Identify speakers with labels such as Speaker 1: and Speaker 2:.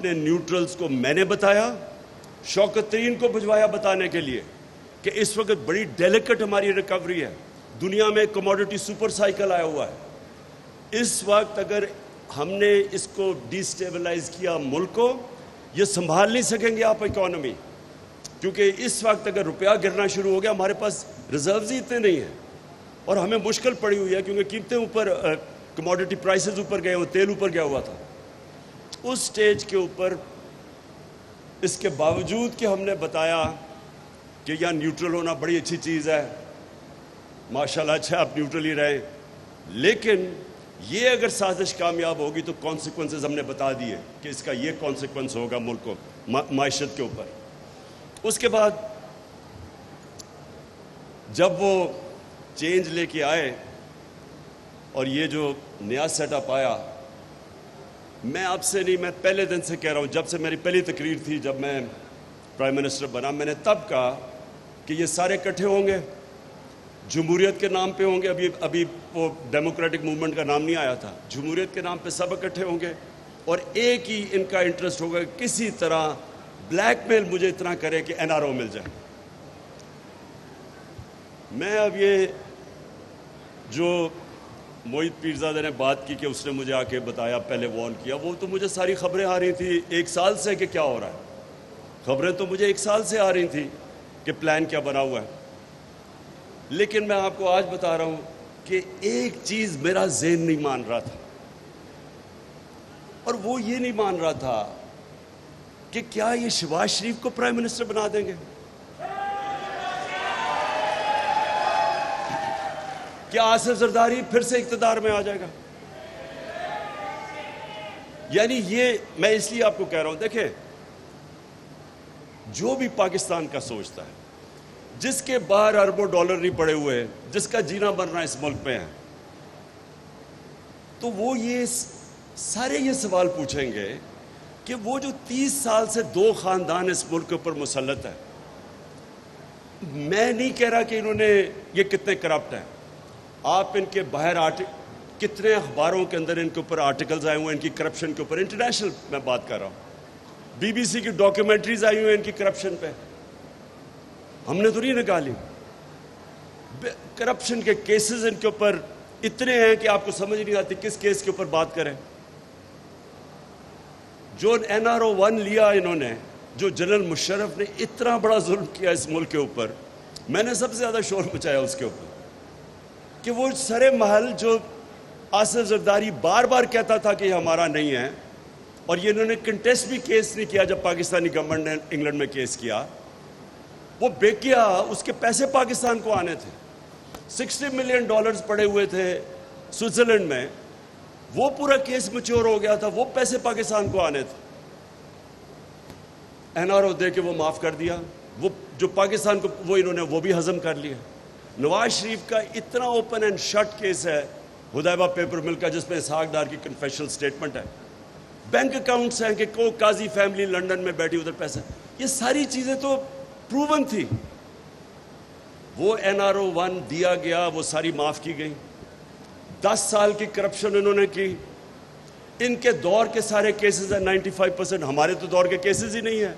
Speaker 1: اپنے نیوٹرلز کو میں نے بتایا، شوکت ترین کو بھجوایا بتانے کے لیے کہ اس وقت بڑی ڈیلیکٹ ہماری ریکوری ہے، دنیا میں کموڈٹی سپر سائیکل آیا ہوا ہے۔ اس وقت اگر ہم نے اس کو ڈی سٹیبلائز کیا ملک کو، یہ سنبھال نہیں سکیں گے آپ اکانومی، کیونکہ اس وقت اگر روپیہ گرنا شروع ہو گیا، ہمارے پاس ریزروز ہی اتنے نہیں ہیں اور ہمیں مشکل پڑی ہوئی ہے، کیونکہ قیمتیں اوپر، کموڈٹی پرائسز اوپر گئے ہوئے، تیل اوپر گیا ہوا تھا۔ اس سٹیج کے اوپر اس کے باوجود کہ ہم نے بتایا کہ یہاں نیوٹرل ہونا بڑی اچھی چیز ہے، ماشاءاللہ اچھا آپ نیوٹرل ہی رہیں، لیکن یہ اگر سازش کامیاب ہوگی تو کانسیکوینسز ہم نے بتا دیے کہ اس کا یہ کانسیکوینس ہوگا ملک کو، معیشت کے اوپر۔ اس کے بعد جب وہ چینج لے کے آئے اور یہ جو نیا سیٹ اپ آیا، میں آپ سے نہیں، میں پہلے دن سے کہہ رہا ہوں، جب سے میری پہلی تقریر تھی جب میں پرائم منسٹر بنا، میں نے تب کہا کہ یہ سارے اکٹھے ہوں گے، جمہوریت کے نام پہ ہوں گے، ابھی وہ ڈیموکریٹک موومنٹ کا نام نہیں آیا تھا، جمہوریت کے نام پہ سب اکٹھے ہوں گے اور ایک ہی ان کا انٹرسٹ ہوگا کہ کسی طرح بلیک میل مجھے اتنا کرے کہ این آر او مل جائے۔ میں اب یہ جو موہت پیرزادہ نے بات کی کہ اس نے مجھے آ کے بتایا، پہلے وارن کیا، وہ تو مجھے ساری خبریں آ رہی تھی ایک سال سے کہ کیا ہو رہا ہے، خبریں تو مجھے ایک سال سے آ رہی تھی کہ پلان کیا بنا ہوا ہے، لیکن میں آپ کو آج بتا رہا ہوں کہ ایک چیز میرا ذہن نہیں مان رہا تھا، اور وہ یہ نہیں مان رہا تھا کہ کیا یہ شہباز شریف کو پرائم منسٹر بنا دیں گے؟ کیا آصف زرداری پھر سے اقتدار میں آ جائے گا؟ یعنی یہ میں اس لیے آپ کو کہہ رہا ہوں، دیکھیں جو بھی پاکستان کا سوچتا ہے، جس کے باہر اربوں ڈالر نہیں پڑے ہوئے، جس کا جینا مرنا اس ملک پہ ہے، تو وہ یہ سارے یہ سوال پوچھیں گے کہ وہ جو 30 سال سے 2 خاندان اس ملک کے اوپر مسلط ہے، میں نہیں کہہ رہا کہ انہوں نے یہ کتنے کرپٹ ہیں، آپ ان کے باہر کتنے اخباروں کے اندر ان کے اوپر آرٹیکلز آئے ہوئے ان کی کرپشن کے اوپر، انٹرنیشنل میں بات کر رہا ہوں، بی بی سی کی ڈاکیومنٹریز آئی ہوئی ہیں ان کی کرپشن پہ، ہم نے تو نہیں نکالی، کرپشن کے کیسز ان کے اوپر اتنے ہیں کہ آپ کو سمجھ نہیں آتی کس کیس کے اوپر بات کریں۔ جو این آر او 1 لیا انہوں نے، جو جنرل مشرف نے اتنا بڑا ظلم کیا اس ملک کے اوپر، میں نے سب سے زیادہ شور مچایا اس کے اوپر کہ وہ سرے محل جو آصف زرداری بار بار کہتا تھا کہ یہ ہمارا نہیں ہے، اور یہ انہوں نے کنٹیسٹ بھی کیس نہیں کیا جب پاکستانی گورنمنٹ نے انگلینڈ میں کیس کیا، وہ بیکیا اس کے پیسے پاکستان کو آنے تھے، $60 ملین پڑے ہوئے تھے سوئٹزرلینڈ میں، وہ پورا کیس میچور ہو گیا تھا، وہ پیسے پاکستان کو آنے تھے، این آر او دے کے وہ معاف کر دیا، وہ جو پاکستان کو وہ انہوں نے وہ بھی ہضم کر لیا۔ نواز شریف کا اتنا اوپن اینڈ شٹ کیس ہے حدیبہ پیپر مل کا، جس میں اسحاق ڈار کی کنفیشنل سٹیٹمنٹ ہے، بینک اکاؤنٹس ہیں کہ کو قاضی فیملی لنڈن میں بیٹھی ادھر پیسہ، یہ ساری چیزیں تو پروون تھی، وہ این آر او 1 دیا گیا، وہ ساری معاف کی گئی۔ 10 سال کی کرپشن انہوں نے کی، ان کے دور کے سارے کیسز ہیں 95%، ہمارے تو دور کے کیسز ہی نہیں ہیں۔